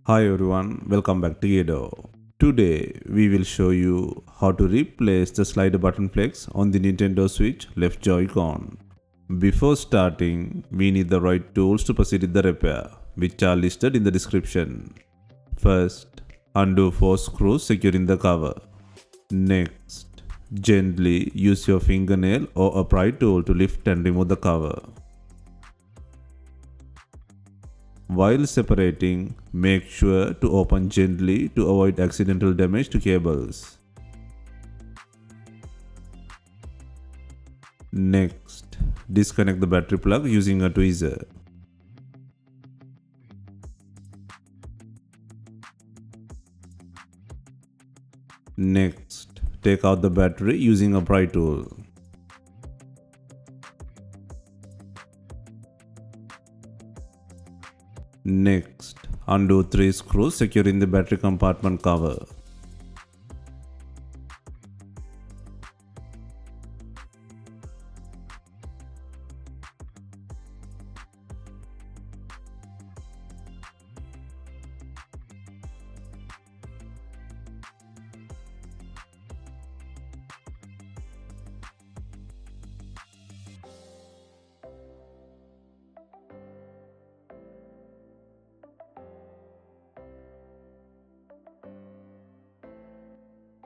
Hi everyone, welcome back to DYOR. Today we will show you how to replace the slider button flex on the Nintendo Switch left Joy-Con. Before starting, we need the right tools to proceed with the repair, which are listed in the description. First, undo 4 screws securing the cover. Next, gently use your fingernail or a pry tool to lift and remove the cover. While separating, make sure to open gently to avoid accidental damage to cables. Next, disconnect the battery plug using a tweezer. Next, take out the battery using a pry tool. Next, undo 3 screws securing the battery compartment cover.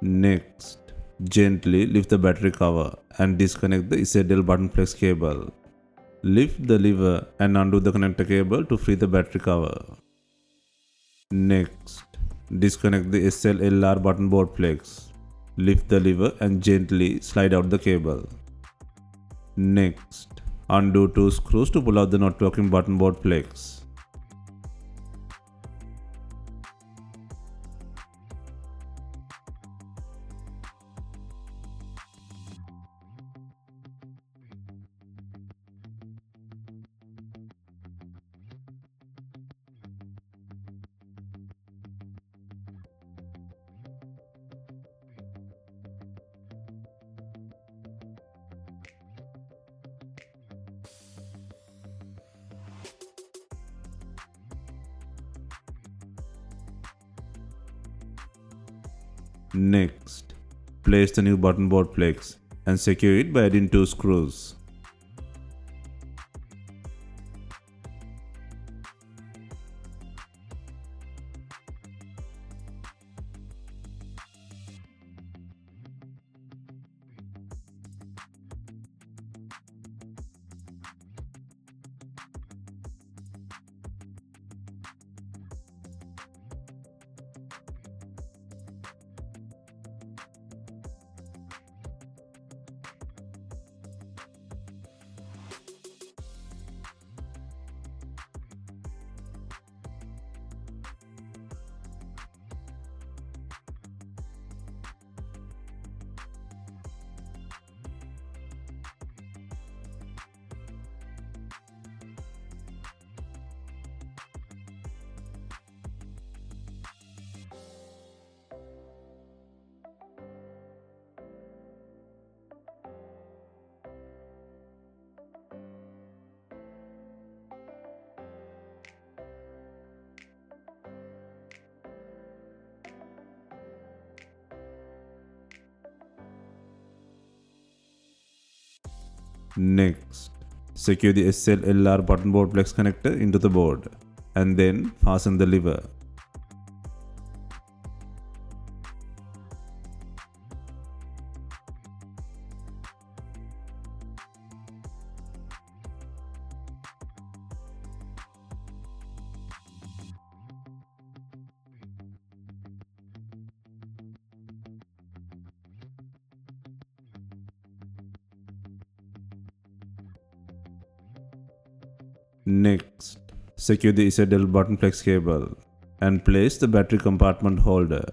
Next, gently lift the battery cover and disconnect the ZL button flex cable. Lift the lever and undo the connector cable to free the battery cover. Next, disconnect the SL-LR button board flex. Lift the lever and gently slide out the cable. Next, undo 2 screws to pull out the not working button board flex. Next, place the new button board flex and secure it by adding 2 screws. Next, secure the SL-LR button board flex connector into the board and then fasten the lever. Next, secure the ZL button flex cable and place the battery compartment holder.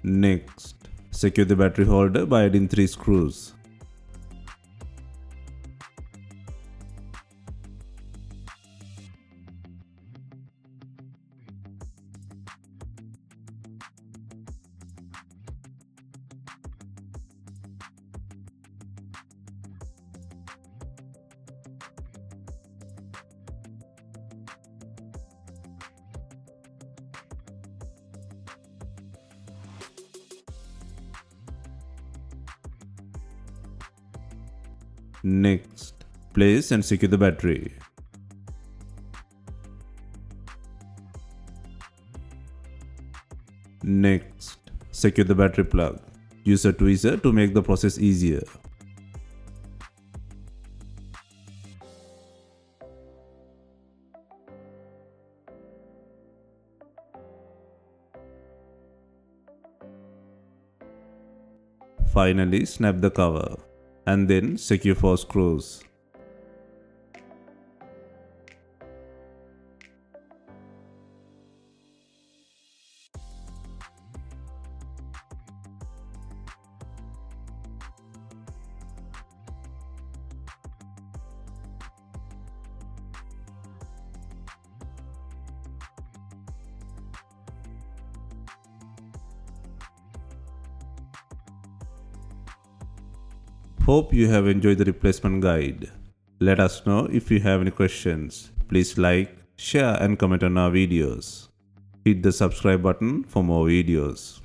Next, secure the battery holder by adding 3 screws. Next, place and secure the battery. Next, secure the battery plug. Use a tweezer to make the process easier. Finally, snap the cover and then secure 4 screws. Hope you have enjoyed the replacement guide. Let us know if you have any questions. Please like, share and comment on our videos. Hit the subscribe button for more videos.